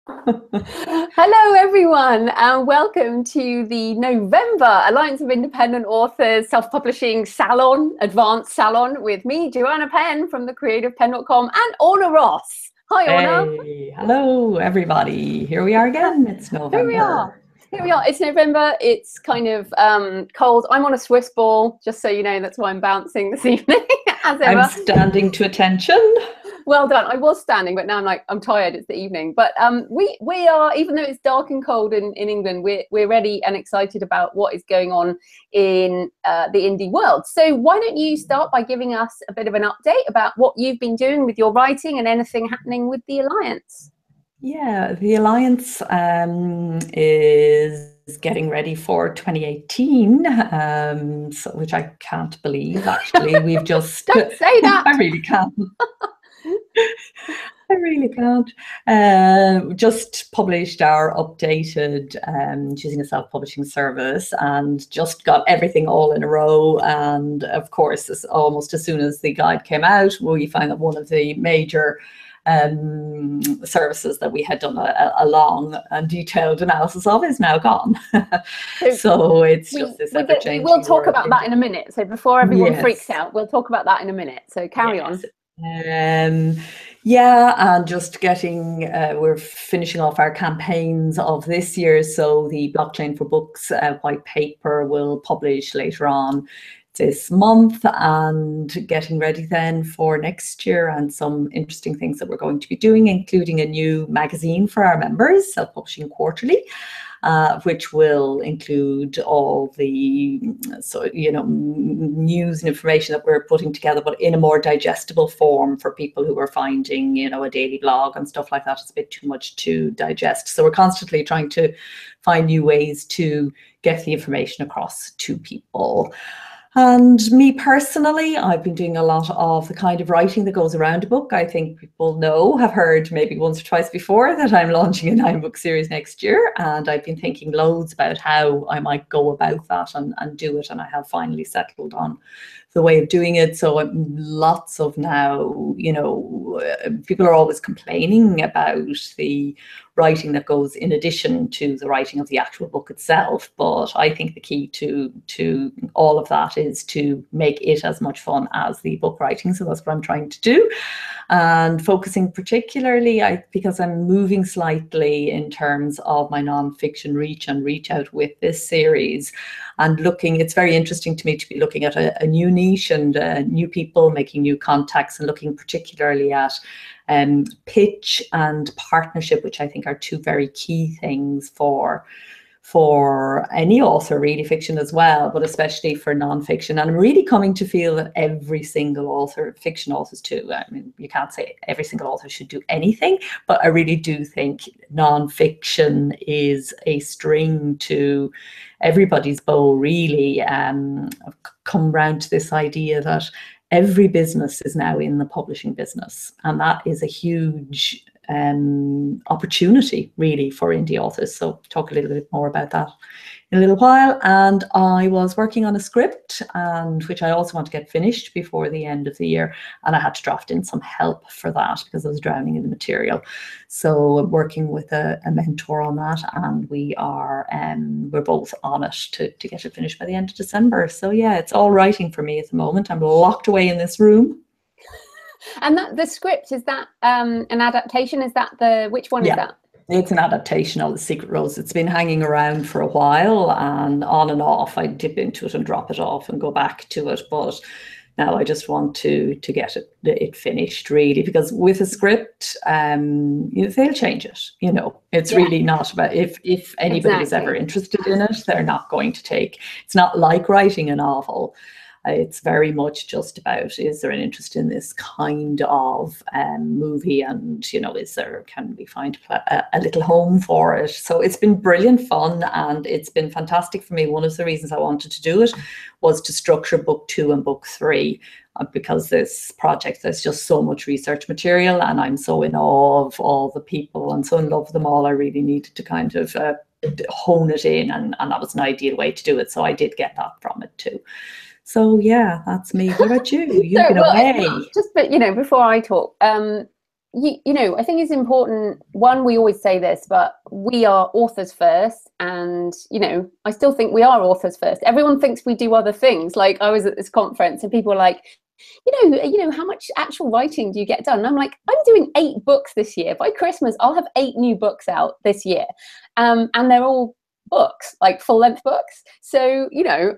Hello everyone and welcome to the November Alliance of Independent Authors Self-Publishing Salon, Advanced Salon with me, Joanna Penn from thecreativepenn.com and Orna Ross. Hi Orna. Hey, hello everybody. Here we are again. It's Here we are. November. Here we are. It's November. It's kind of cold. I'm on a Swiss ball, just so you know. That's why I'm bouncing this evening, as ever. I'm standing to attention. Well done. I was standing, but now I'm tired. It's the evening. But we are, even though it's dark and cold in England, we're ready and excited about what is going on in the indie world. So why don't you start by giving us a bit of an update about what you've been doing with your writing and anything happening with the Alliance? Yeah, the Alliance is getting ready for 2018, which I can't believe, actually. We've just... Don't say that! I really can't. I really can't. Just published our updated choosing a self-publishing service and just got everything all in a row. And of course, almost as soon as the guide came out, we found that one of the major services that we had done a long and detailed analysis of is now gone. So it's just this ever-changing We'll talk world. about that in a minute. So before everyone freaks out, we'll talk about that in a minute. So carry on. Yeah, and just getting, we're finishing off our campaigns of this year. So the Blockchain for Books white paper will publish later on this month, and getting ready then for next year and some interesting things that we're going to be doing, including a new magazine for our members, Self-Publishing Quarterly, which will include all the news and information that we're putting together, but in a more digestible form for people who are finding, a daily blog and stuff like that, it's a bit too much to digest. So we're constantly trying to find new ways to get the information across to people. And me personally, I've been doing a lot of the kind of writing that goes around a book. I think people have heard maybe once or twice before that I'm launching a 9-book series next year. And I've been thinking loads about how I might go about that and do it. And I have finally settled on the way of doing it. So lots of now, people are always complaining about the writing that goes in addition to the writing of the actual book itself. But I think the key to all of that is to make it as much fun as the book writing. So that's what I'm trying to do. And focusing particularly, because I'm moving slightly in terms of my nonfiction reach and reach out with this series, and it's very interesting to me to be looking at a new niche and new people, making new contacts, and looking particularly at pitch and partnership, which I think are two very key things for any author, really, fiction as well, but especially for nonfiction. And I'm really coming to feel that every single author, fiction authors too, I mean, you can't say every single author should do anything, but I really do think nonfiction is a string to everybody's bow, really. I've come round to this idea that every business is now in the publishing business, and that is a huge opportunity, really, for indie authors. So talk a little bit more about that in a little while. And I was working on a script, and which I also want to get finished before the end of the year, and I had to draft in some help for that because I was drowning in the material. So I'm working with a mentor on that, and we're both on it to get it finished by the end of December. So yeah, it's all writing for me at the moment. I'm locked away in this room. And the script, is that an adaptation? Is that which one is that? It's an adaptation of The Secret Rose. It's been hanging around for a while, and on and off I dip into it and drop it off and go back to it. But now I just want to get it finished, really, because with a script, they'll change it. It's really not about if anybody is ever interested in it, they're not going to take. It's not like writing a novel. It's very much just about, is there an interest in this kind of movie, and can we find a little home for it? So it's been brilliant fun, and it's been fantastic for me. One of the reasons I wanted to do it was to structure book 2 and book 3, because this project, there's just so much research material, and I'm so in awe of all the people and so in love with them all. I really needed to kind of hone it in, and that was an ideal way to do it. So I did get that from it too. So yeah, that's me. What about you? You've been away. But before I talk, you know, I think it's important. One, we always say this, but we are authors first, and you know, I still think we are authors first. Everyone thinks we do other things. Like I was at this conference, and people were like, you know, how much actual writing do you get done? And I'm like, I'm doing 8 books this year. By Christmas, I'll have 8 new books out this year, and they're all books, like full-length books. So you know,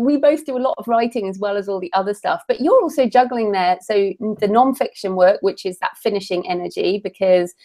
we both do a lot of writing as well as all the other stuff, but you're also juggling there, so the non-fiction work, which is that finishing energy, because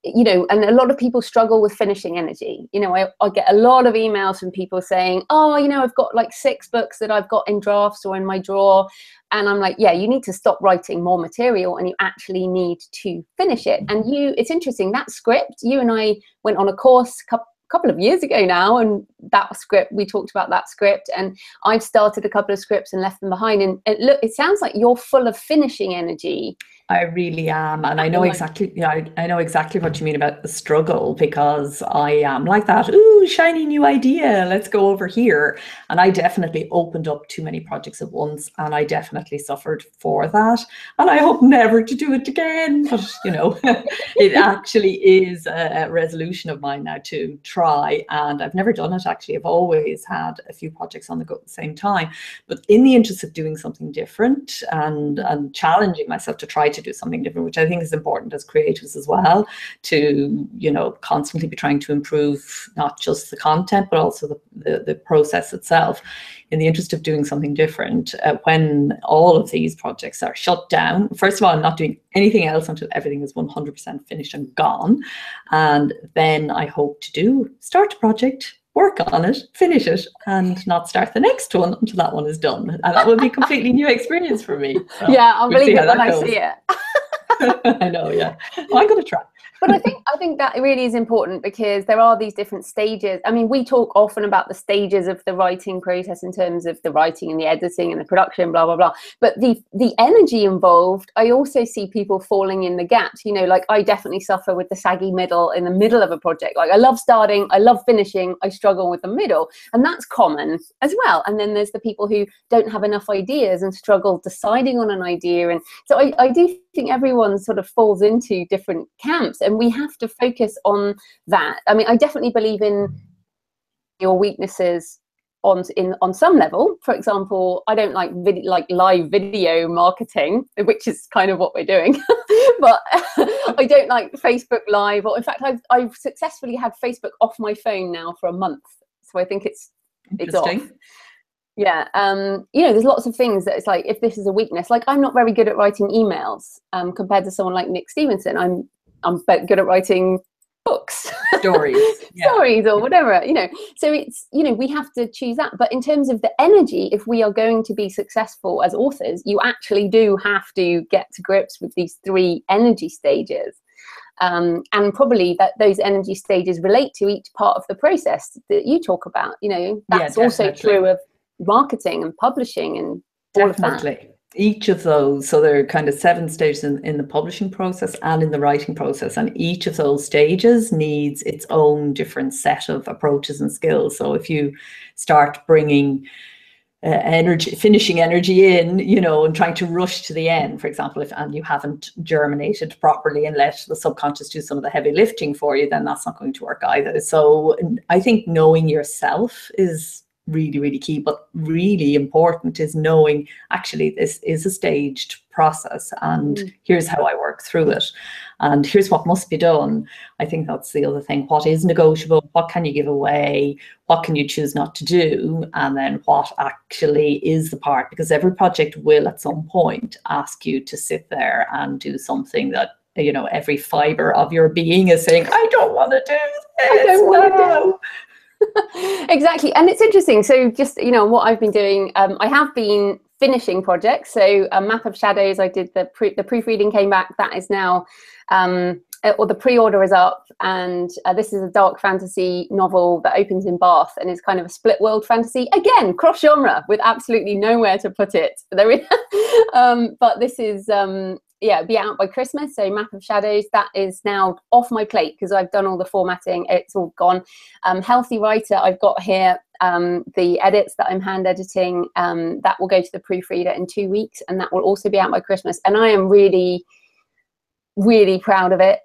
you know, and a lot of people struggle with finishing energy. You know, I get a lot of emails from people saying, oh, you know, I've got like 6 books that I've got in drafts or in my drawer, and I'm like, yeah, you need to stop writing more material, and you actually need to finish it. And it's interesting, that script, you and I went on a course couple of years ago now, and that script, we talked about that script, and I've started a couple of scripts and left them behind, and it sounds like you're full of finishing energy. I really am, and I know exactly. Yeah, I know exactly what you mean about the struggle, because I am like that. Ooh, shiny new idea! Let's go over here. And I definitely opened up too many projects at once, and I definitely suffered for that. And I hope never to do it again. But you know, it actually is a resolution of mine now to try. And I've never done it actually. I've always had a few projects on the go at the same time. But in the interest of doing something different and challenging myself to try to do something different, which I think is important as creatives as well, to, you know, constantly be trying to improve not just the content, but also the process itself. In the interest of doing something different, when all of these projects are shut down, first of all, I'm not doing anything else until everything is 100% finished and gone. And then I hope to start a project, work on it, finish it, and not start the next one until that one is done. And that will be a completely new experience for me. So yeah, I'll believe it when I see it. I know, yeah. Well, I'm going to try. But I think that really is important, because there are these different stages. I mean, we talk often about the stages of the writing process in terms of the writing and the editing and the production, blah, blah, blah. But the energy involved, I also see people falling in the gaps. You know, like I definitely suffer with the saggy middle in the middle of a project. Like I love starting, I love finishing, I struggle with the middle. And that's common as well. And then there's the people who don't have enough ideas and struggle deciding on an idea. And so I do think everyone sort of falls into different camps, and we have to focus on that. I mean, I definitely believe in your weaknesses on some level. For example, I don't like live video marketing, which is kind of what we're doing. But I don't like Facebook Live, or in fact, I've successfully had Facebook off my phone now for a month. So I think it's off. Yeah, you know, there's lots of things that it's like, if this is a weakness, like I'm not very good at writing emails compared to someone like Nick Stevenson. I'm good at writing books, stories or whatever, you know. So it's, you know, we have to choose that. But in terms of the energy, if we are going to be successful as authors, you actually do have to get to grips with these 3 energy stages. And probably that those energy stages relate to each part of the process that you talk about. You know, that's also true of marketing and publishing and all of that. Each of those, so there are kind of 7 stages in the publishing process and in the writing process, and each of those stages needs its own different set of approaches and skills. So if you start bringing finishing energy in, you know, and trying to rush to the end, for example, and you haven't germinated properly and let the subconscious do some of the heavy lifting for you, then that's not going to work either. So I think knowing yourself is really, really key, but really important is knowing actually this is a staged process, and here's how I work through it, and here's what must be done. I think that's the other thing. What is negotiable? What can you give away? What can you choose not to do? And then what actually is the part, because every project will at some point ask you to sit there and do something that, you know, every fiber of your being is saying, I don't want to do this. I don't want to do. Exactly. And it's interesting. So just, you know, what I've been doing, I have been finishing projects. So a Map of Shadows, I did the proofreading came back. That is now, or the pre-order is up. And this is a dark fantasy novel that opens in Bath and is kind of a split world fantasy. Again, cross genre with absolutely nowhere to put it. There is, but this is, yeah, be out by Christmas. So Map of Shadows, that is now off my plate because I've done all the formatting. It's all gone. Healthy Writer, I've got here the edits that I'm hand editing. That will go to the proofreader in 2 weeks, and that will also be out by Christmas. And I am really really proud of it.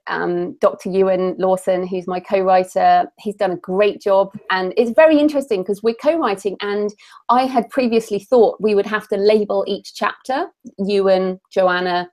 Dr. Ewan Lawson, who's my co-writer, he's done a great job, and it's very interesting because we're co-writing, and I had previously thought we would have to label each chapter, Ewan, Joanna,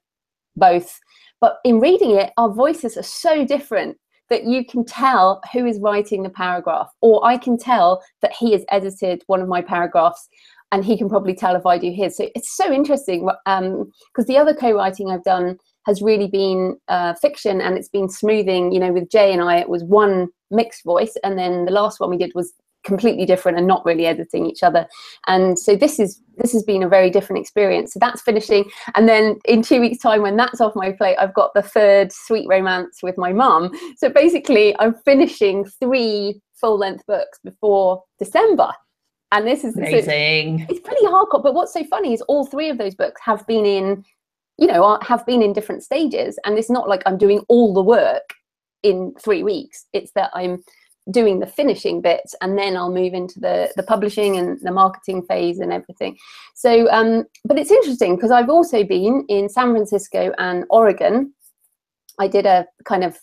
both, but in reading it, our voices are so different that you can tell who is writing the paragraph, or I can tell that he has edited one of my paragraphs, and he can probably tell if I do his. So it's so interesting, because the other co-writing I've done has really been fiction, and it's been smoothing. You know, with Jay and I, it was one mixed voice, and then the last one we did was completely different and not really editing each other. And so this has been a very different experience. So that's finishing, and then in 2 weeks' time, when that's off my plate, I've got the third sweet romance with my mum. So basically, I'm finishing 3 full-length books before December. And this is amazing. So it's pretty hardcore. But what's so funny is all 3 of those books have been in, you know, have been in different stages. And it's not like I'm doing all the work in 3 weeks. It's that I'm doing the finishing bits, and then I'll move into the publishing and the marketing phase and everything. So, but it's interesting because I've also been in San Francisco and Oregon. I did a kind of,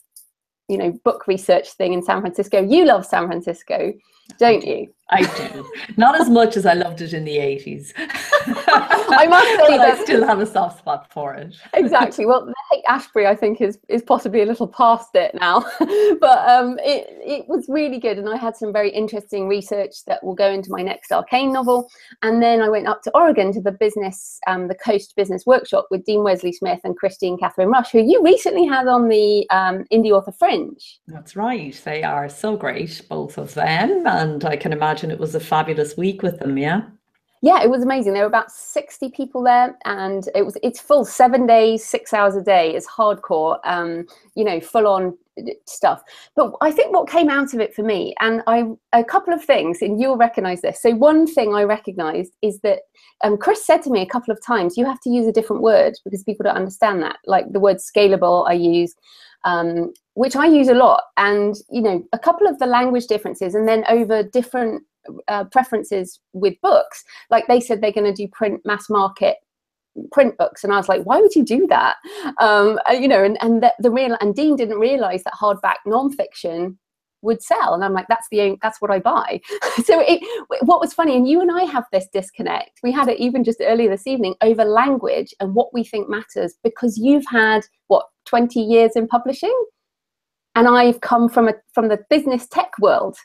you know, book research thing in San Francisco. You love San Francisco, don't you? I do. Not as much as I loved it in the 80s. I must say that I still have a soft spot for it. Exactly. Well, the Haight-Ashbury, I think, is possibly a little past it now. But it was really good. And I had some very interesting research that will go into my next Arcane novel. And then I went up to Oregon to the Coast Business Workshop with Dean Wesley Smith and Christine Catherine Rush, who you recently had on the Indie Author Fringe. That's right. They are so great, both of them. And I can imagine it was a fabulous week with them, yeah? Yeah, it was amazing. There were about 60 people there, and it's full 7 days, 6 hours a day. It's hardcore, you know, full on stuff. But I think what came out of it for me, and a couple of things, and you'll recognize this. So one thing I recognized is that Chris said to me a couple of times, you have to use a different word because people don't understand that. Like the word scalable I used, which I use a lot, and, you know, a couple of the language differences, and then over different preferences with books. Like they said they're going to do print, mass market print books, and I was like, why would you do that? You know, and Dean didn't realize that hardback nonfiction would sell, and I'm like, that's what I buy. So what was funny, and you and I have this disconnect, we had it even just earlier this evening, over language and what we think matters, because you've had 20 years in publishing, and I've come from the business tech world.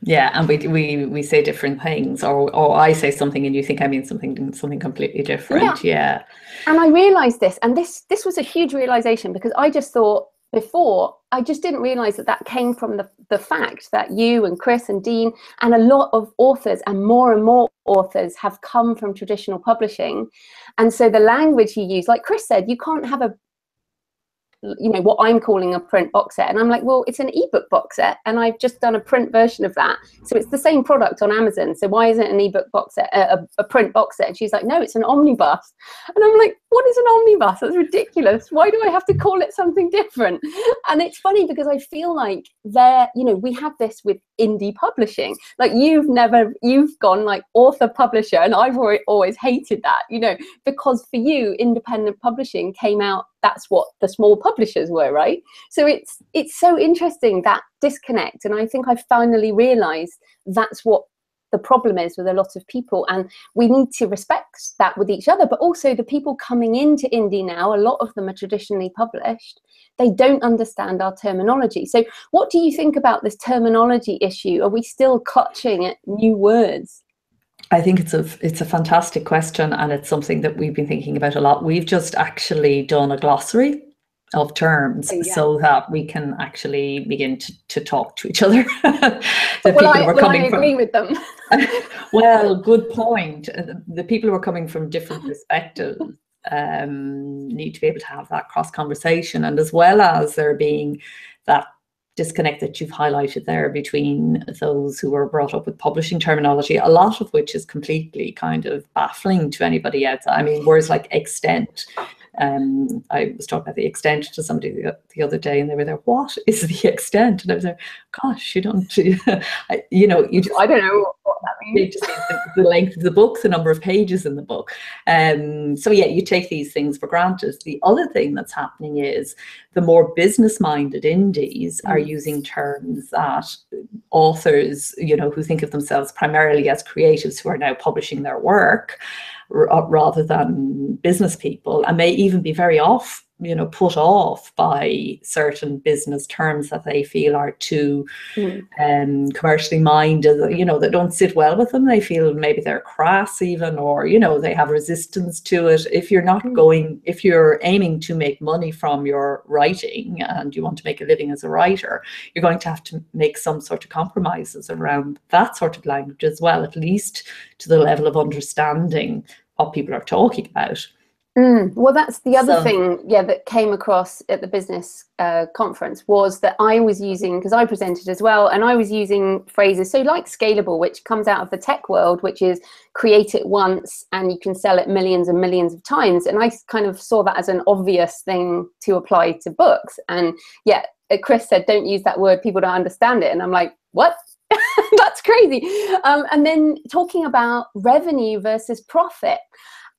Yeah, and we say different things, or I say something and you think I mean something completely different. Yeah. And I realized this, and this was a huge realization, because I just thought before, I just didn't realize that came from the fact that you and Chris and Dean and a lot of authors, and more authors, have come from traditional publishing. And so the language you use, like Chris said, you can't have what I'm calling a print box set, and I'm like, well, it's an ebook box set, and I've just done a print version of that, so it's the same product on Amazon, so why isn't an ebook box set a print box set? And she's like, no, it's an omnibus. And I'm like, what is an omnibus? That's ridiculous. Why do I have to call it something different? And it's funny because I feel like we have this with indie publishing. Like you've gone like author publisher, and I've always hated that, because for you independent publishing came out, that's what the small publishers were, right? So it's so interesting, that disconnect. And I think I finally realized that's what the problem is with a lot of people, and we need to respect that with each other. But also the people coming into indie now, a lot of them are traditionally published, they don't understand our terminology. So what do you think about this terminology issue? Are we still clutching at new words? I think it's a fantastic question, and it's something that we've been thinking about a lot. We've just actually done a glossary of terms, so that we can actually begin to talk to each other. I agree with them. Well, good point. The people who are coming from different perspectives need to be able to have that cross conversation, and as well as there being that disconnect that you've highlighted there between those who were brought up with publishing terminology, a lot of which is completely kind of baffling to anybody else. I mean, words like extent, I was talking about the extent to somebody the other day, and they were there, what is the extent? And I was like, gosh, you don't, you know, you just, I don't know what that means. It just means the length of the book, the number of pages in the book. So yeah, you take these things for granted. The other thing that's happening is the more business-minded indies are using terms that authors, you know, who think of themselves primarily as creatives who are now publishing their work rather than business people, and may even be very put off by certain business terms that they feel are too commercially minded, you know, that don't sit well with them. They feel maybe they're crass even, or, you know, they have resistance to it. If you're not if you're aiming to make money from your writing and you want to make a living as a writer, you're going to have to make some sort of compromises around that sort of language as well, at least to the level of understanding what people are talking about. Well, that's the other thing, that came across at the business conference, was that I was using, because I presented as well, and I was using phrases, so like scalable, which comes out of the tech world, which is create it once and you can sell it millions and millions of times. And I kind of saw that as an obvious thing to apply to books. And Chris said, don't use that word, people don't understand it. And I'm like, what? That's crazy. And then talking about revenue versus profit.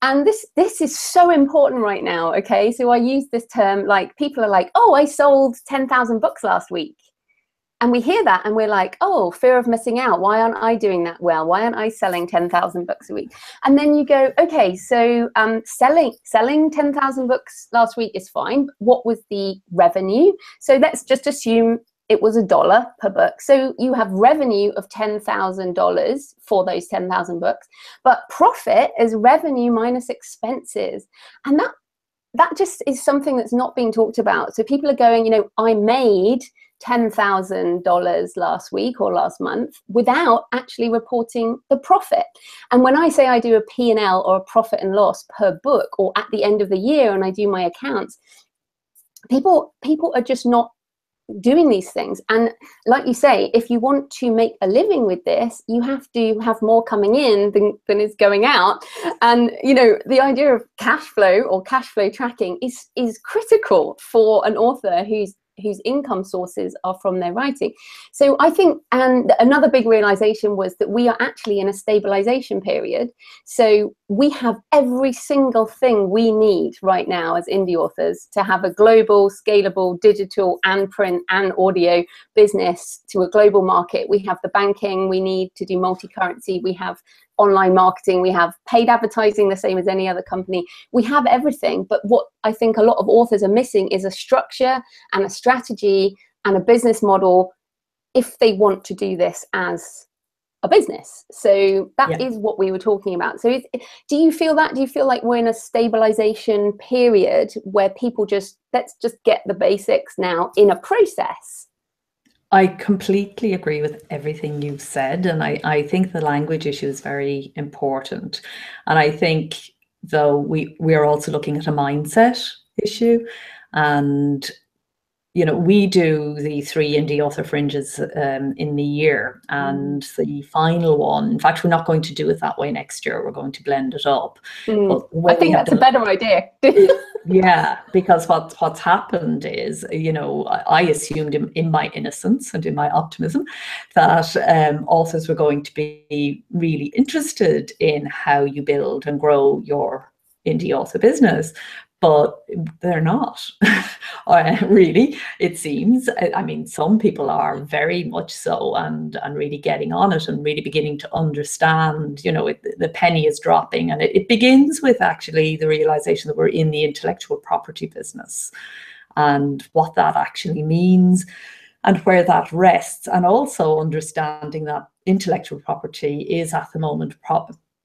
And this is so important right now, okay? So I use this term, like people are like, oh, I sold 10,000 books last week. And we hear that and we're like, oh, fear of missing out. Why aren't I doing that well? Why aren't I selling 10,000 books a week? And then you go, okay, so selling 10,000 books last week is fine. What was the revenue? So let's just assume it was $1 per book. So you have revenue of $10,000 for those 10,000 books, but profit is revenue minus expenses. And that just is something that's not being talked about. So people are going, you know, I made $10,000 last week or last month without actually reporting the profit. And when I say I do a P&L or a profit and loss per book, or at the end of the year and I do my accounts, people are just not doing these things. And like you say, if you want to make a living with this, you have to have more coming in than is going out. And you know, the idea of cash flow or cash flow tracking is critical for an author whose income sources are from their writing. So I think, and another big realization was that we are actually in a stabilization period. So we have every single thing we need right now as indie authors to have a global, scalable, digital and print and audio business to a global market. We have the banking we need to do multi-currency. We have online marketing, we have paid advertising, the same as any other company. We have everything, but what I think a lot of authors are missing is a structure and a strategy and a business model if they want to do this as a business. So that is what we were talking about. So do you feel that? Do you feel like we're in a stabilization period where people let's just get the basics now in a process? I completely agree with everything you've said. And I think the language issue is very important. And I think, though, we are also looking at a mindset issue. And, you know, we do the 3 Indie Author Fringes in the year. And the final one, in fact, we're not going to do it that way next year. We're going to blend it up. But I think that's a better idea. Yeah, because what's happened is, you know, I assumed in my innocence and in my optimism that authors were going to be really interested in how you build and grow your indie author business, but they're not. Really, it seems. I mean, some people are very much so, and really getting on it and really beginning to understand, you know, the penny is dropping. And it begins with actually the realization that we're in the intellectual property business and what that actually means and where that rests. And also understanding that intellectual property is at the moment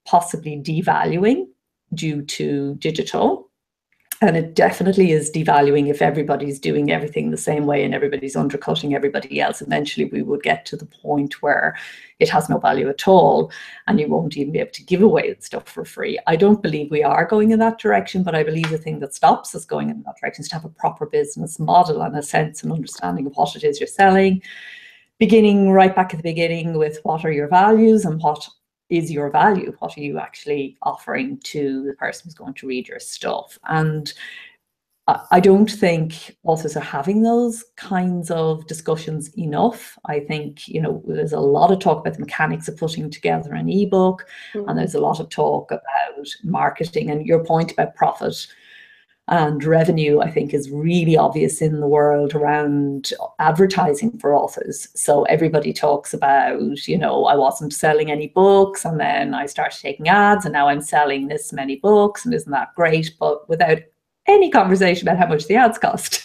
possibly devaluing due to digital. And it definitely is devaluing if everybody's doing everything the same way and everybody's undercutting everybody else. Eventually, we would get to the point where it has no value at all and you won't even be able to give away stuff for free. I don't believe we are going in that direction, but I believe the thing that stops us going in that direction is to have a proper business model and a sense and understanding of what it is you're selling, beginning right back at the beginning with what are your values and what is your value? What are you actually offering to the person who's going to read your stuff? And I don't think authors are having those kinds of discussions enough. I think, you know, there's a lot of talk about the mechanics of putting together an ebook, and there's a lot of talk about marketing. And your point about profit and revenue, I think, is really obvious in the world around advertising for authors. So everybody talks about, you know, I wasn't selling any books, and then I started taking ads, and now I'm selling this many books, and isn't that great? But without any conversation about how much the ads cost,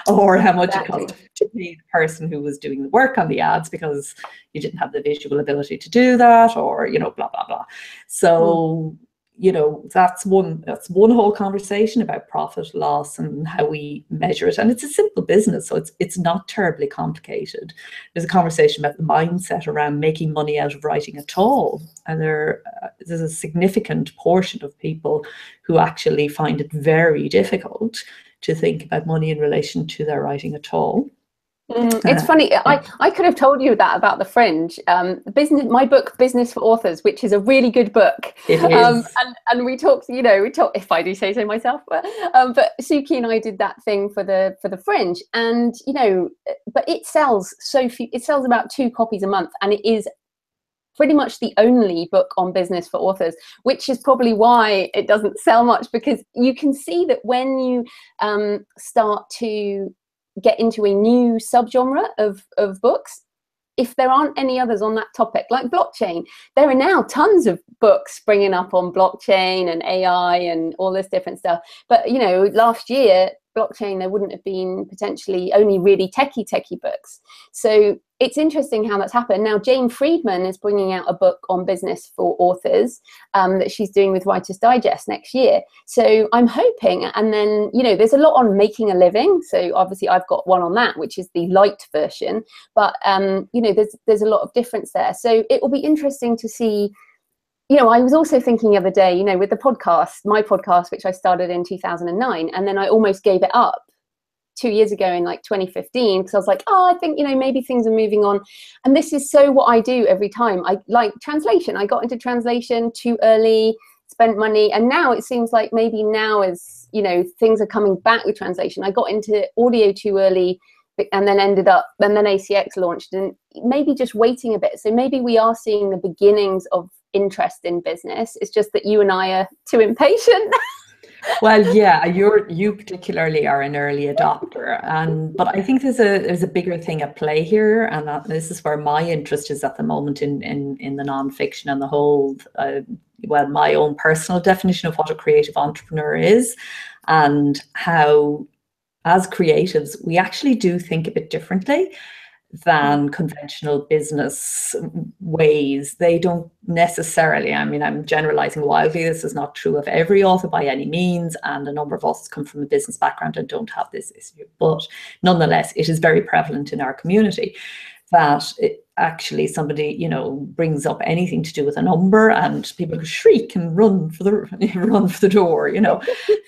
or how much it cost to pay the person who was doing the work on the ads, because you didn't have the visual ability to do that, or, you know, blah, blah, blah. So, you know, that's one whole conversation about profit, loss, and how we measure it. And it's a simple business, so it's not terribly complicated. There's a conversation about the mindset around making money out of writing at all. And there's a significant portion of people who actually find it very difficult to think about money in relation to their writing at all. It's funny. I could have told you that about the Fringe. My book, Business for Authors, which is a really good book. It is. And we talked, you know, if I do say so myself, but Suki and I did that thing for the Fringe, and, you know, but it sells so few. It sells about 2 copies a month, and it is pretty much the only book on business for authors, which is probably why it doesn't sell much, because you can see that when you start to get into a new subgenre of books, if there aren't any others on that topic, like blockchain, there are now tons of books springing up on blockchain and AI and all this different stuff. But, you know, last year, blockchain, there wouldn't have been potentially only really techie books. So it's interesting how that's happened. Now, Jane Friedman is bringing out a book on business for authors that she's doing with Writer's Digest next year. So I'm hoping, and then, you know, there's a lot on making a living. So obviously I've got one on that, which is the light version. But, you know, there's a lot of difference there. So it will be interesting to see. You know, I was also thinking the other day, you know, with the podcast, my podcast, which I started in 2009, and then I almost gave it up 2 years ago in like 2015, because I was like, oh, I think, you know, maybe things are moving on. And this is so what I do every time. I like translation. I got into translation too early, spent money, and now it seems like maybe now, as you know, things are coming back with translation. I got into audio too early, and then and then ACX launched, and maybe just waiting a bit. So maybe we are seeing the beginnings of interest in business. It's just that you and I are too impatient. Well, yeah, you particularly are an early adopter, but I think there's a bigger thing at play here, and this is where my interest is at the moment in the nonfiction and the whole, well, my own personal definition of what a creative entrepreneur is, and how, as creatives, we actually do think a bit differently than conventional business ways. They don't necessarily, I mean, I'm generalizing wildly, this is not true of every author by any means, and a number of authors come from a business background and don't have this issue, but nonetheless, it is very prevalent in our community that actually somebody, you know, brings up anything to do with a number and people shriek and run for the door, you know.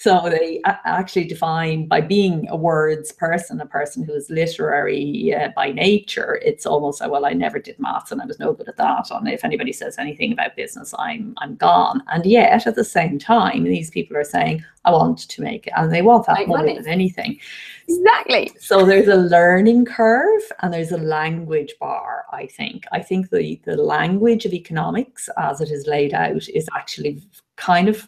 So they actually define, by being a words person, a person who is literary by nature, it's almost like, well, I never did maths and I was no good at that, and if anybody says anything about business, I'm gone. And yet at the same time, these people are saying, I want to make it, and they want that more than anything. Exactly. So there's a learning curve and there's a language bar, I think. I think the language of economics as it is laid out is actually kind of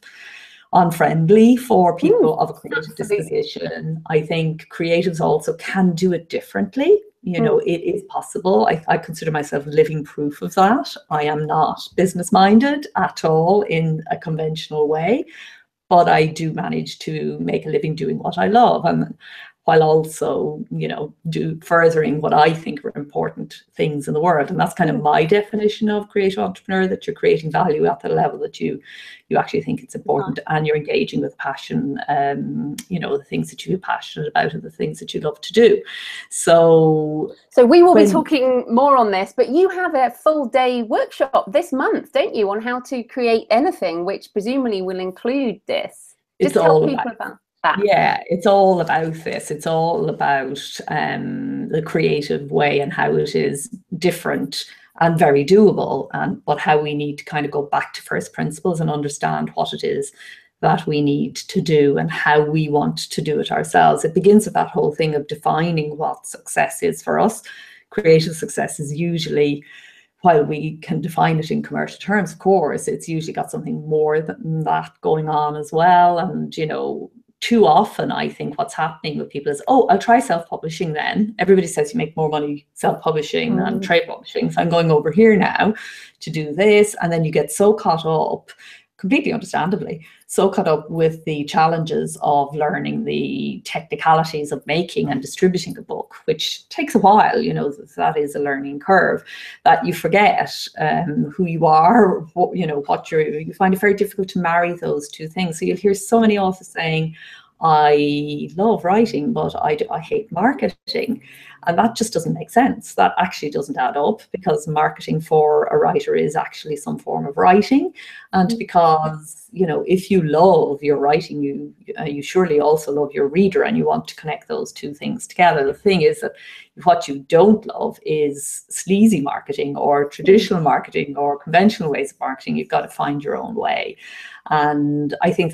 unfriendly for people of a creative disposition. I think creatives also can do it differently. You know, it is possible. I consider myself living proof of that. I am not business minded at all in a conventional way, but I do manage to make a living doing what I love, and while also, you know, furthering what I think are important things in the world. And that's kind of my definition of creative entrepreneur, that you're creating value at the level that you actually think it's important, and you're engaging with passion, you know, the things that you're passionate about and the things that you love to do. So we will be talking more on this, but you have a full day workshop this month, don't you, on how to create anything, which presumably will include this. Just tell people about that. Yeah, it's all about this. It's all about the creative way and how it is different and very doable, but how we need to kind of go back to first principles and understand what it is that we need to do and how we want to do it ourselves. It begins with that whole thing of defining what success is for us. Creative success is usually, while we can define it in commercial terms, of course, it's usually got something more than that going on as well. And, you know, too often I think what's happening with people is, oh, I'll try self-publishing then. Everybody says you make more money self-publishing than trade publishing. So I'm going over here now to do this. And then you get so caught up, completely understandably, so caught up with the challenges of learning the technicalities of making and distributing a book, which takes a while, you know, that is a learning curve, that you forget who you are, what, you know, what you find it very difficult to marry those two things. So you'll hear so many authors saying, I love writing, but I hate marketing. And that just doesn't make sense. That actually doesn't add up, because marketing for a writer is actually some form of writing. And because, you know, if you love your writing, you surely also love your reader, and you want to connect those two things together. The thing is that what you don't love is sleazy marketing or traditional marketing or conventional ways of marketing. You've got to find your own way. And I think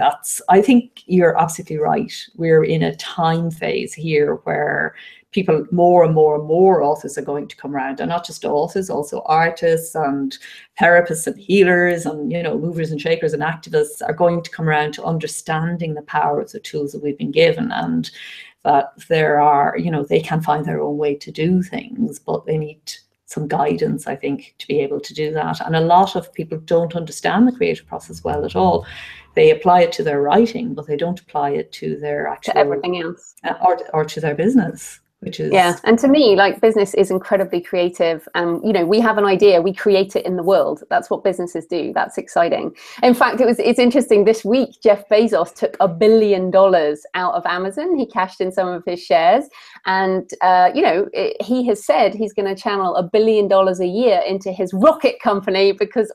you're absolutely right. We're in a time phase here where people, more and more and more authors are going to come around, and not just authors, also artists and therapists and healers and, you know, movers and shakers and activists are going to come around to understanding the power of the tools that we've been given, and that there are, you know, they can find their own way to do things, but they need some guidance, I think, to be able to do that. And a lot of people don't understand the creative process well at all. They apply it to their writing, but they don't apply it to their actual, to everything else, or to their business. Which is, yeah, and to me, like, business is incredibly creative, and you know, we have an idea, we create it in the world. That's what businesses do. That's exciting. In fact, it's interesting. This week, Jeff Bezos took $1 billion out of Amazon. He cashed in some of his shares, and you know, he has said he's going to channel $1 billion a year into his rocket company, because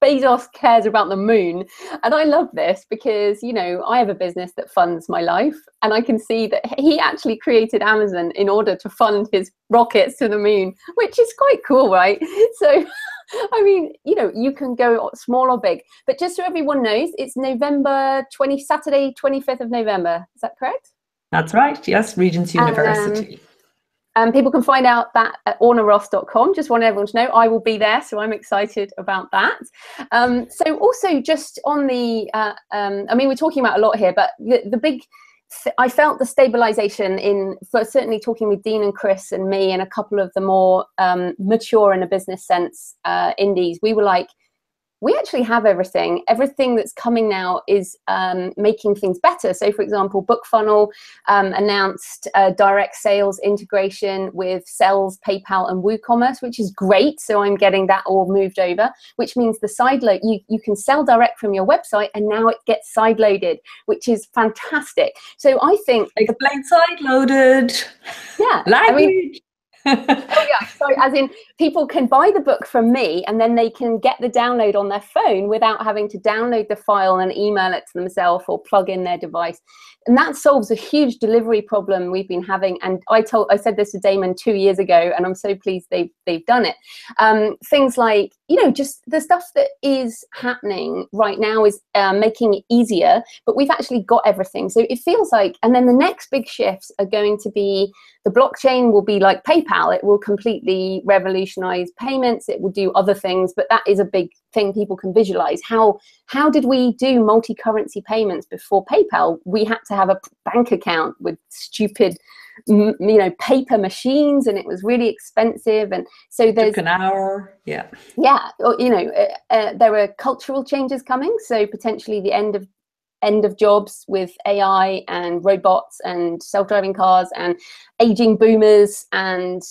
Bezos cares about the moon. And I love this because, you know, I have a business that funds my life, and I can see that he actually created Amazon in order to fund his rockets to the moon, which is quite cool, right? So, I mean, you know, you can go small or big, but just so everyone knows, it's Saturday, 25th of November. Is that correct? That's right. Yes, Regent's University. People can find out that at ornaross.com. Just want everyone to know I will be there, so I'm excited about that. So also just on the, I mean, we're talking about a lot here, but the big, I felt the stabilization for certainly talking with Dean and Chris and me and a couple of the more mature in a business sense indies. We were like, we actually have everything. Everything that's coming now is making things better. So, for example, BookFunnel announced direct sales integration with Sells, PayPal, and WooCommerce, which is great. So I'm getting that all moved over, which means the sideload, you can sell direct from your website, and now it gets sideloaded, which is fantastic. So I think explain sideloaded. Yeah, language. I mean, oh yeah, so as in people can buy the book from me, and then they can get the download on their phone without having to download the file and email it to themselves or plug in their device. And that solves a huge delivery problem we've been having. And I said this to Damon 2 years ago, and I'm so pleased they've done it. Things like, you know, just the stuff that is happening right now is making it easier, but we've actually got everything. So it feels like, and then the next big shifts are going to be, the blockchain will be like PayPal. It will completely revolutionize payments. It will do other things, but that is a big thing people can visualize. How did we do multi-currency payments before PayPal? We had to have a bank account with stupid, you know, paper machines, and it was really expensive. And so there's an hour. Yeah, you know, there are cultural changes coming. So potentially the end of jobs with AI and robots and self-driving cars and aging boomers and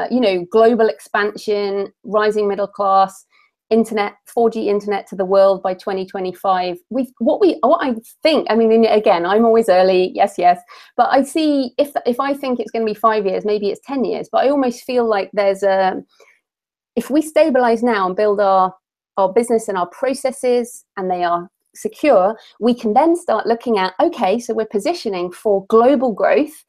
you know, global expansion, rising middle class, internet, 4G internet to the world by 2025. What I think, I mean, again, I'm always early, yes, but I see if I think it's going to be 5 years, maybe it's 10 years, but I almost feel like there's if we stabilize now and build our business and our processes, and they are secure, we can then start looking at, okay, so we're positioning for global growth.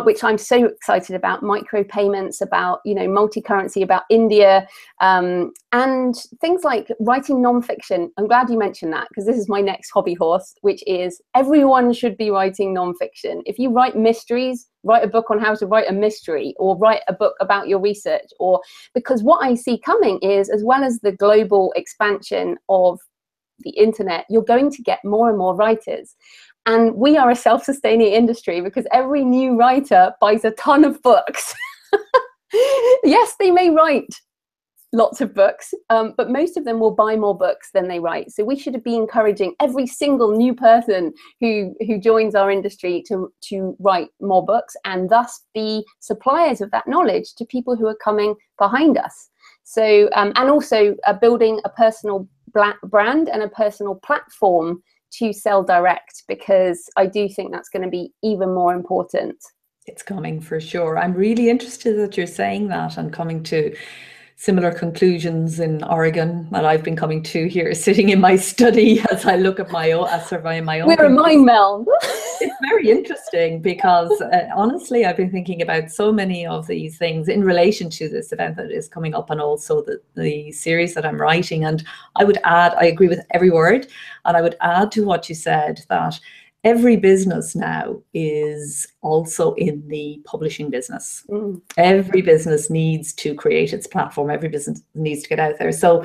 which I'm so excited about, micropayments, about, you know, multi-currency, about India, and things like writing nonfiction. I'm glad you mentioned that, because this is my next hobby horse, which is everyone should be writing nonfiction. If you write mysteries, write a book on how to write a mystery, or write a book about your research, or because what I see coming is, as well as the global expansion of the internet, you're going to get more and more writers. And we are a self-sustaining industry because every new writer buys a ton of books. Yes, they may write lots of books, but most of them will buy more books than they write. So we should be encouraging every single new person who joins our industry to write more books, and thus be suppliers of that knowledge to people who are coming behind us. So and also building a personal brand and a personal platform to sell direct, because I do think that's going to be even more important. It's coming for sure. I'm really interested that you're saying that and coming to similar conclusions in Oregon that I've been coming to here, sitting in my study as I look at my own, surveying my own. We're a mind meld. It's very interesting because honestly, I've been thinking about so many of these things in relation to this event that is coming up, and also the series that I'm writing. And I would add, I agree with every word, and I would add to what you said that every business now is also in the publishing business. Every business needs to create its platform. Every business needs to get out there. So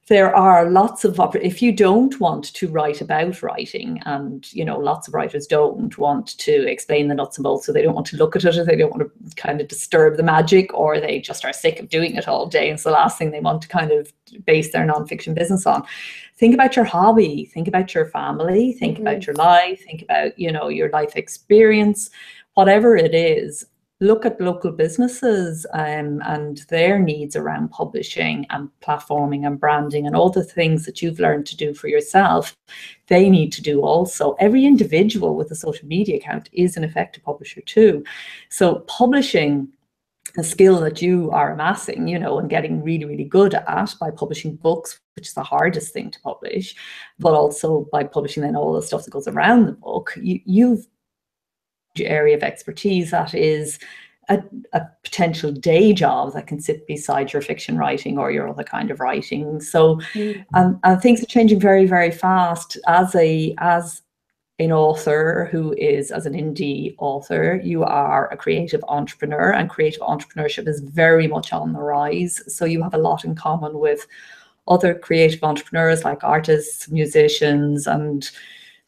there are lots of, if you don't want to write about writing, and you know, lots of writers don't want to explain the nuts and bolts, so they don't want to look at it, or they don't want to kind of disturb the magic, or they just are sick of doing it all day, and it's the last thing they want to kind of base their nonfiction business on. Think about your hobby, think about your family, think about your life, think about, you know, your life experience, whatever it is. Look at local businesses and their needs around publishing and platforming and branding and all the things that you've learned to do for yourself. They need to do also. Every individual with a social media account is an effective publisher too. So publishing, a skill that you are amassing, you know, and getting really, really good at by publishing books, which is the hardest thing to publish, but also by publishing then all the stuff that goes around the book, you've area of expertise that is a potential day job that can sit beside your fiction writing or your other kind of writing. So and things are changing very, very fast. As an author who is, as an indie author, you are a creative entrepreneur, and creative entrepreneurship is very much on the rise. So you have a lot in common with other creative entrepreneurs like artists, musicians, and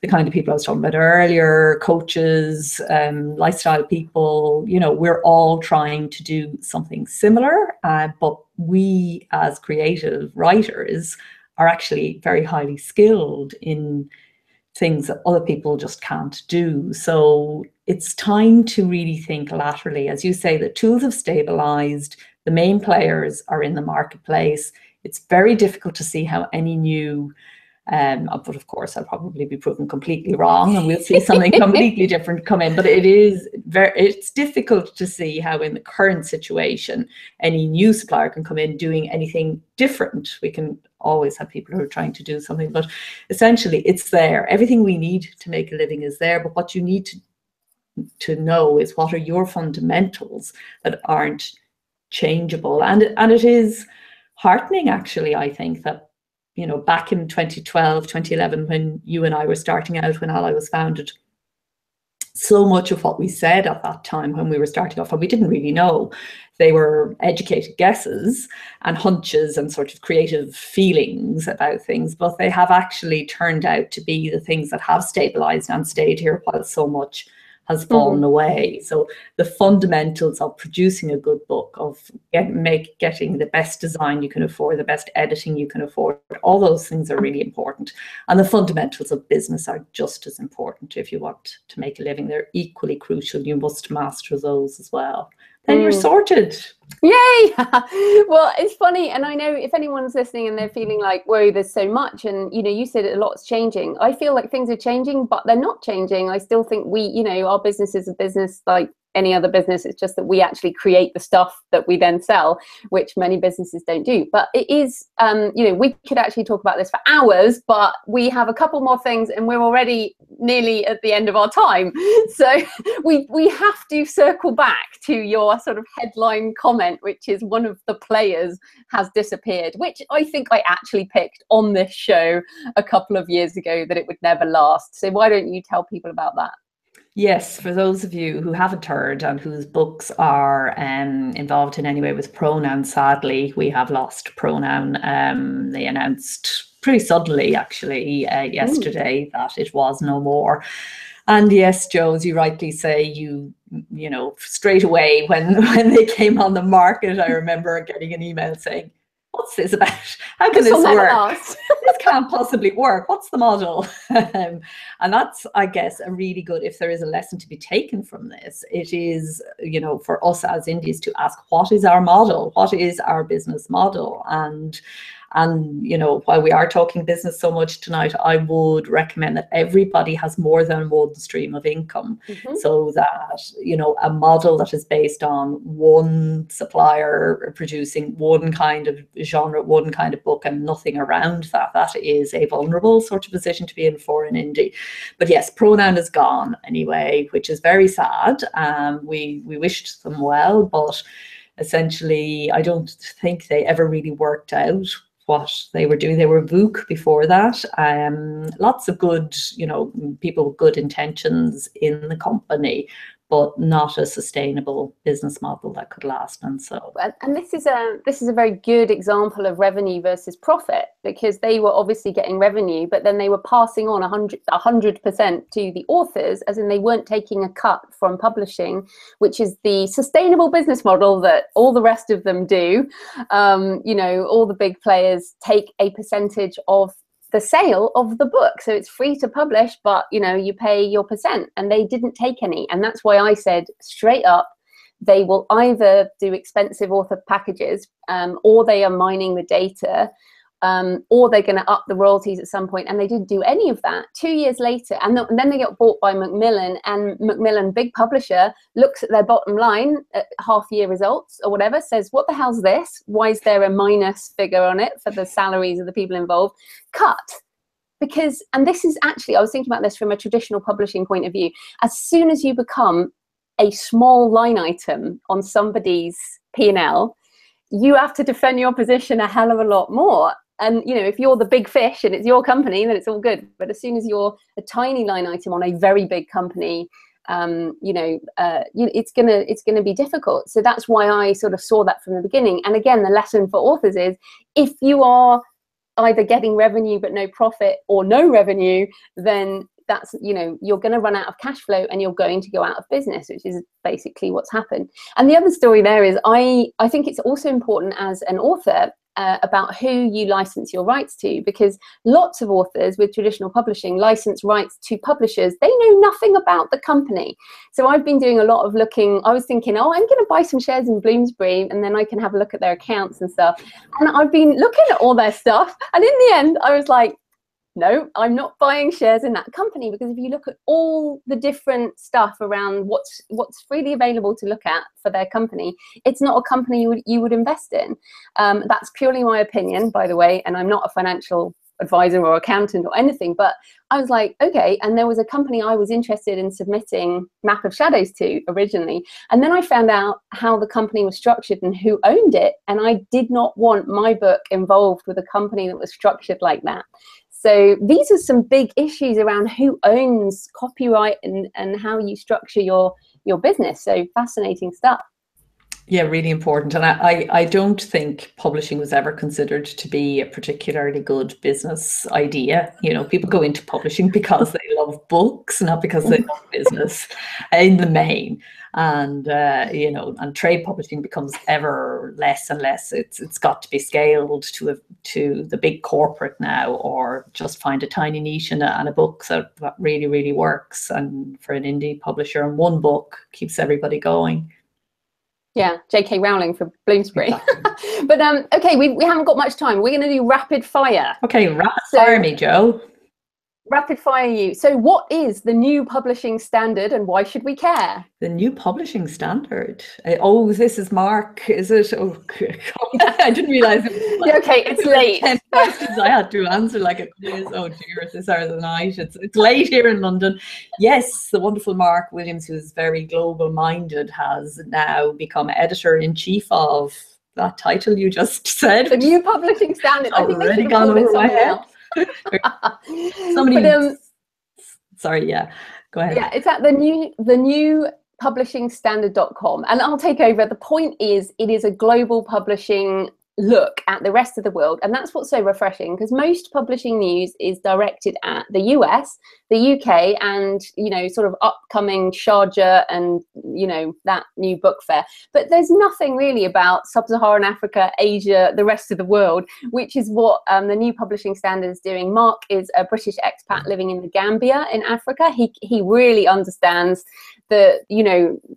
the kind of people I was talking about earlier, coaches, lifestyle people. You know, we're all trying to do something similar, but we as creative writers are actually very highly skilled in things that other people just can't do. So it's time to really think laterally. As you say, the tools have stabilized, the main players are in the marketplace. It's very difficult to see how any new but of course I'll probably be proven completely wrong, and we'll see something completely different come in. But it's difficult to see how in the current situation any new supplier can come in doing anything different. We can always have people who are trying to do something, but essentially it's there. Everything we need to make a living is there, but what you need to know is what are your fundamentals that aren't changeable. And it is heartening, actually, I think, that, you know, back in 2012, 2011, when you and I were starting out, when ALLi was founded, so much of what we said at that time when we were starting off, and we didn't really know, they were educated guesses and hunches and sort of creative feelings about things, but they have actually turned out to be the things that have stabilized and stayed here while so much has fallen away. So the fundamentals of producing a good book, of getting the best design you can afford, the best editing you can afford, all those things are really important. And the fundamentals of business are just as important. If you want to make a living, they're equally crucial. You must master those as well. Then you're sorted. Yay! Well, it's funny, and I know if anyone's listening and they're feeling like, whoa, there's so much, and you know, you said a lot's changing. I feel like things are changing, but they're not changing. I still think we, you know, our business is a business like any other business. It's just that we actually create the stuff that we then sell, which many businesses don't do. But it is, you know, we could actually talk about this for hours, but we have a couple more things and we're already nearly at the end of our time. So we have to circle back to your sort of headline comment, which is one of the players has disappeared, which I think I actually picked on this show a couple of years ago, that it would never last. So why don't you tell people about that? Yes, for those of you who haven't heard and whose books are involved in any way with pronouns, sadly, we have lost Pronoun. They announced pretty suddenly, actually, yesterday that it was no more. And yes, Jo, as you rightly say, you know, straight away when they came on the market, I remember getting an email saying, what's this about? How can this work? This can't possibly work. What's the model? And that's, I guess, a really good, if there is a lesson to be taken from this, it is, you know, for us as indies to ask, what is our model? What is our business model? And, you know, while we are talking business so much tonight, I would recommend that everybody has more than one stream of income. So that, you know, a model that is based on one supplier producing one kind of genre, one kind of book, and nothing around that, that is a vulnerable sort of position to be in for an indie. But yes, Pronoun is gone anyway, which is very sad. We wished them well, but essentially, I don't think they ever really worked out what they were doing. They were VOOC before that. Lots of good, you know, people with good intentions in the company, but not a sustainable business model that could last. And so, and this is a very good example of revenue versus profit, because they were obviously getting revenue, but then they were passing on 100% to the authors, as in they weren't taking a cut from publishing, which is the sustainable business model that all the rest of them do. You know, all the big players take a percentage of the sale of the book, so it's free to publish, but you know, you pay your percent, and they didn't take any. And that's why I said straight up, they will either do expensive author packages, or they are mining the data, or they're going to up the royalties at some point. And they didn't do any of that. 2 years later, and then they got bought by Macmillan, and Macmillan, big publisher, looks at their bottom line at half-year results or whatever, says, what the hell's this? Why is there a minus figure on it for the salaries of the people involved? Cut. Because, and this is actually, I was thinking about this from a traditional publishing point of view, as soon as you become a small line item on somebody's P&L, you have to defend your position a hell of a lot more. And, you know, if you're the big fish and it's your company, then it's all good. But as soon as you're a tiny line item on a very big company, it's gonna be difficult. So that's why I sort of saw that from the beginning. And again, the lesson for authors is, if you are either getting revenue but no profit, or no revenue, then that's, you know, you're going to run out of cash flow and you're going to go out of business, which is basically what's happened. And the other story there is, I think it's also important as an author about who you license your rights to, because lots of authors with traditional publishing license rights to publishers. They know nothing about the company. So I've been doing a lot of looking. I was thinking, oh, I'm going to buy some shares in Bloomsbury and then I can have a look at their accounts and stuff. And I've been looking at all their stuff, and in the end I was like, no, I'm not buying shares in that company, because if you look at all the different stuff around what's freely available to look at for their company, it's not a company you would invest in. That's purely my opinion, by the way, and I'm not a financial advisor or accountant or anything, but I was like, okay. And there was a company I was interested in submitting Map of Shadows to originally, and then I found out how the company was structured and who owned it, and I did not want my book involved with a company that was structured like that. So these are some big issues around who owns copyright and how you structure your business. So fascinating stuff. Yeah, really important. And I don't think publishing was ever considered to be a particularly good business idea. You know, people go into publishing because they love books, not because they love business in the main. And, you know, and trade publishing becomes ever less and less. It's got to be scaled to the big corporate now, or just find a tiny niche in a book that really, really works. And for an indie publisher, and one book keeps everybody going. Yeah, J.K. Rowling for Bloomsbury. Exactly. But okay, we haven't got much time. We're going to do rapid fire. Okay, rapid fire me, Jo. rapid fire you. So what is the new publishing standard and why should we care? The new publishing standard. Oh, this is Mark, is it? Oh, God. I didn't realize it was like, okay, it's late. 10 questions I had to answer like a quiz. Oh dear, at this hour of the night. It's late here in London. Yes, the wonderful Mark Williams, who's very global minded, has now become editor-in-chief of that title you just said. The new publishing standard. I think they should have called it something else. Somebody, sorry, yeah, go ahead. Yeah, it's at the new publishingstandard.com, and I'll take over. The point is, it is a global publishing look at the rest of the world, and that's what's so refreshing, because most publishing news is directed at the US, the UK, and sort of upcoming Sharjah and that new book fair, but there's nothing really about sub-Saharan Africa, Asia, the rest of the world, which is what the new publishing standard is doing. Mark is a British expat living in the Gambia in Africa. He really understands the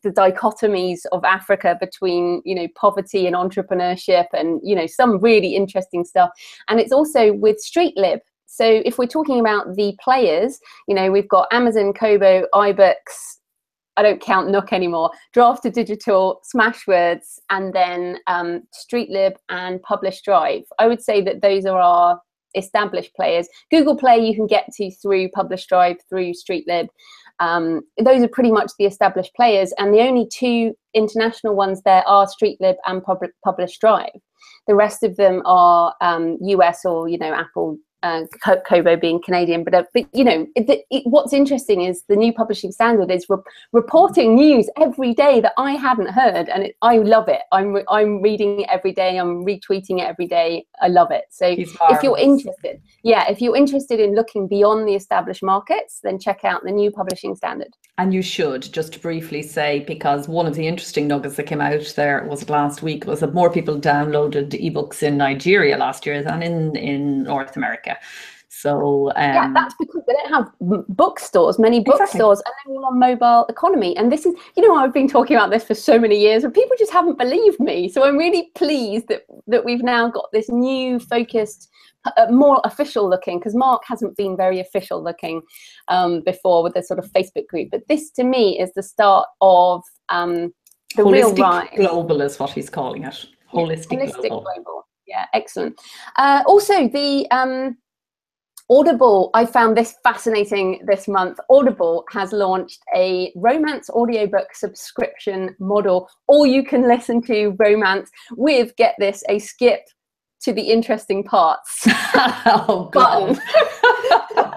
dichotomies of Africa between poverty and entrepreneurship, and some really interesting stuff. And it's also with StreetLib. So if we're talking about the players, we've got Amazon, Kobo, iBooks, I don't count Nook anymore, Draft to Digital, Smashwords, and then StreetLib and Publish Drive. I would say that those are our established players. Google Play you can get to through Publish Drive, through StreetLib. Those are pretty much the established players, and the only two international ones there are StreetLib and Publish Drive. The rest of them are US or Apple, Kobo being Canadian. But what's interesting is the new publishing standard is reporting news every day that I hadn't heard, and I love it. I'm reading it every day. I'm retweeting it every day. I love it. So if you're interested in looking beyond the established markets, then check out the new publishing standard. And you should, just to briefly say, because one of the interesting nuggets that came out there, was it last week, was that more people downloaded ebooks in Nigeria last year than in North America. So yeah, that's because they don't have bookstores, many bookstores, and they're all on mobile economy. And this is, I've been talking about this for so many years, and people just haven't believed me. So I'm really pleased that we've now got this new focused, more official looking, because Mark hasn't been very official looking before with the sort of Facebook group. But this to me is the start of the real rise. Global is what he's calling it. Holistic global. Yeah, excellent. Also, the Audible, I found this fascinating this month. Audible has launched a romance audiobook subscription model, or you can listen to romance with, get this, a skip to the interesting parts button.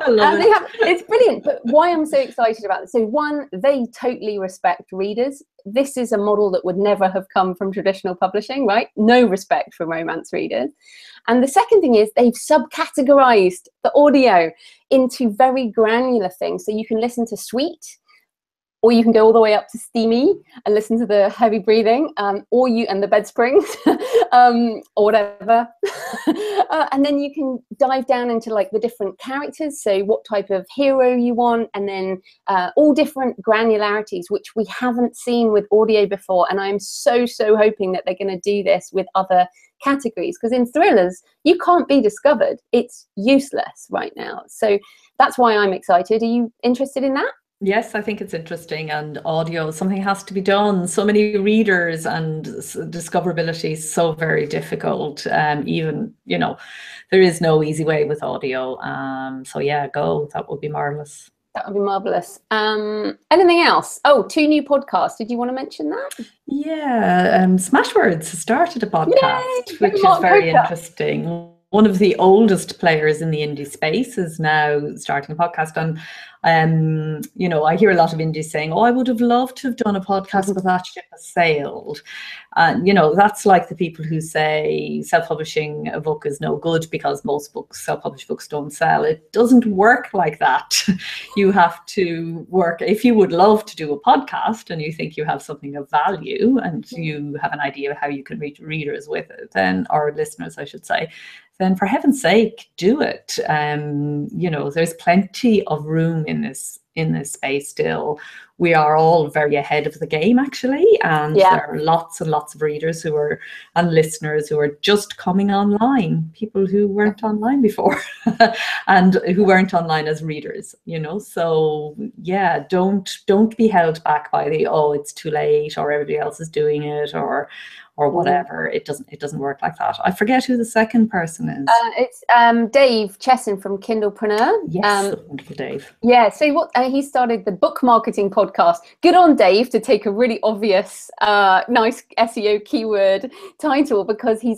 And it's brilliant. But why I'm so excited about this, so one, they totally respect readers. This is a model that would never have come from traditional publishing, right? No respect for romance readers. And the second thing is they've subcategorized the audio into very granular things. So you can listen to sweet, or you can go all the way up to steamy and listen to the heavy breathing, and the bed springs, or whatever. And then you can dive down into like the different characters, so what type of hero you want, and then all different granularities, which we haven't seen with audio before. And I'm so hoping that they're going to do this with other categories, because in thrillers you can't be discovered. It's useless right now. So that's why I'm excited. Are you interested in that? Yes, I think it's interesting, and audio, something has to be done. So many readers, and discoverability is so very difficult. Even, there is no easy way with audio. So yeah, go. That would be marvelous. That would be marvelous. Anything else? Oh, 2 new podcasts. Did you want to mention that? Yeah, Smashwords has started a podcast, Yay! which is very interesting. One of the oldest players in the indie space is now starting a podcast, and I hear a lot of indies saying, "Oh, I would have loved to have done a podcast, but that ship has sailed." And that's like the people who say self-publishing a book is no good because most self-published books don't sell. It doesn't work like that. You have to work. If you would love to do a podcast and you think you have something of value and you have an idea of how you can reach readers with it, then, or listeners, I should say, then for heaven's sake, do it. There's plenty of room in this in this space still. We are all very ahead of the game, actually, and there are lots and lots of readers and listeners who are just coming online, people who weren't online before and who weren't online as readers, you know. So yeah, don't be held back by the, oh, it's too late, or everybody else is doing it, or whatever. It doesn't work like that. I forget who the second person is. It's Dave Chesson from Kindlepreneur. Yes, wonderful Dave. Yeah, so he started the book marketing podcast. Good on Dave to take a really obvious, nice SEO keyword title, because he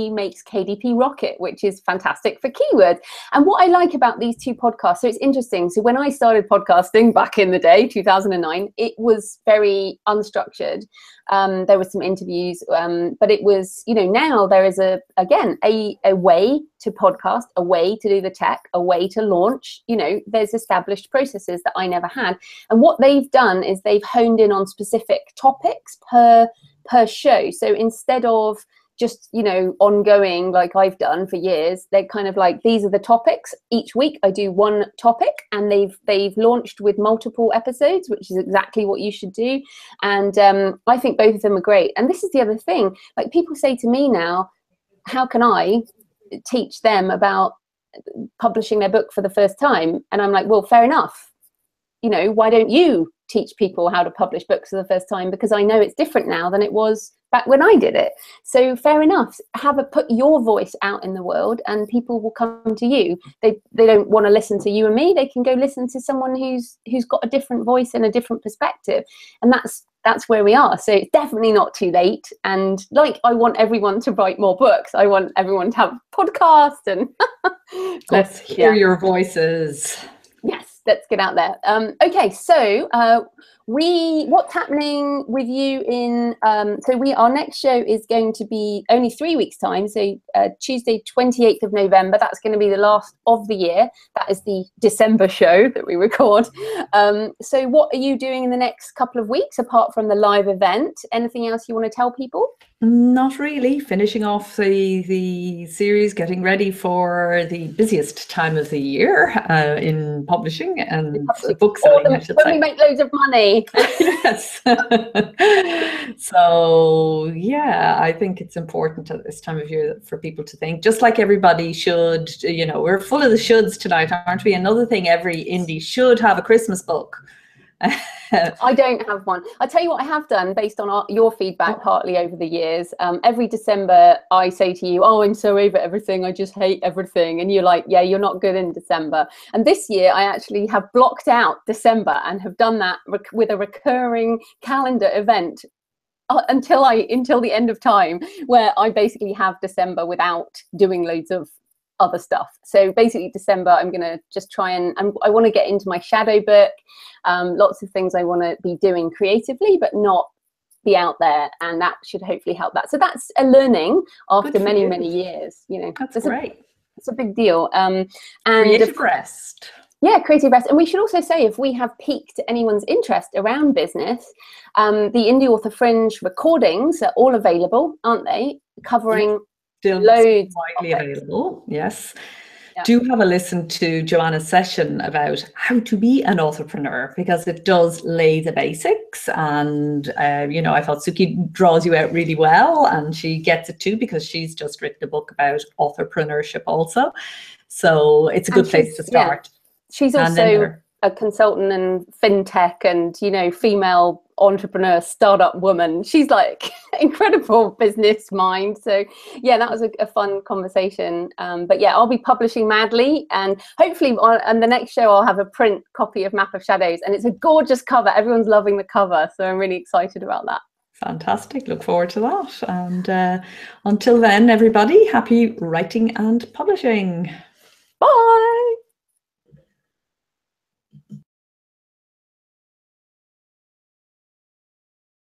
makes KDP Rocket, which is fantastic for keywords. And what I like about these two podcasts, so it's interesting. So when I started podcasting back in the day, 2009, it was very unstructured. There were some interviews, but it was, you know, now there is a way to podcast, a way to do the tech, a way to launch. You know, there's established processes that I never had. And what they've done is they've honed in on specific topics per show. So instead of just, you know, ongoing like I've done for years, they're kind of like, these are the topics. Each week I do one topic, and they've launched with multiple episodes, which is exactly what you should do. And I think both of them are great. And this is the other thing, like people say to me now, how can I teach them about publishing their book for the first time? And I'm like, well, fair enough. You know, why don't you teach people how to publish books for the first time? Because I know it's different now than it was back when I did it. So fair enough, put your voice out in the world, and people will come to you. They don't want to listen to you and me, they can go listen to someone who's got a different voice and a different perspective. And that's where we are. So it's definitely not too late. And like, I want everyone to write more books. I want everyone to have podcasts and let's hear your voices. Yes, let's get out there. Okay, so what's happening with you in our next show is going to be only 3 weeks time, so Tuesday 28th of November. That's going to be the last of the year. That is the December show that we record. So what are you doing in the next couple of weeks apart from the live event? Anything else you want to tell people? Not really. Finishing off the series, getting ready for the busiest time of the year in publishing and book selling, I should say. When we make loads of money. Yes. So, yeah, I think it's important at this time of year for people to think, just like everybody should, you know, we're full of the shoulds tonight, aren't we? Another thing, every indie should have a Christmas book. I don't have one. I'll tell you what I have done based on your feedback partly over the years. Every December I say to you, oh, I'm so over everything, I just hate everything. And you're like, yeah, you're not good in December. And this year I actually have blocked out December and have done that with a recurring calendar event until the end of time, where I basically have December without doing loads of other stuff. So basically December I'm going to just try and I want to get into my shadow book, lots of things I want to be doing creatively but not be out there, and that should hopefully help that. So that's a learning after many years, you know. That's great. It's a big deal. And creative rest. Yeah, creative rest. And we should also say, if we have piqued anyone's interest around business, the Indie Author Fringe recordings are all available, aren't they? Covering still loads widely available. Yes. Yeah. Do have a listen to Joanna's session about how to be an entrepreneur, because it does lay the basics. And, you know, I thought Suki draws you out really well, and she gets it too, because she's just written a book about authorpreneurship also. So it's a good place to start. Yeah. She's also a consultant and fintech and, you know, female entrepreneur, startup woman. She's like incredible business mind. So yeah, that was a fun conversation. But yeah, I'll be publishing madly, and hopefully on the next show I'll have a print copy of Map of Shadows, and it's a gorgeous cover. Everyone's loving the cover, so I'm really excited about that. Fantastic. Look forward to that. And until then, everybody, happy writing and publishing.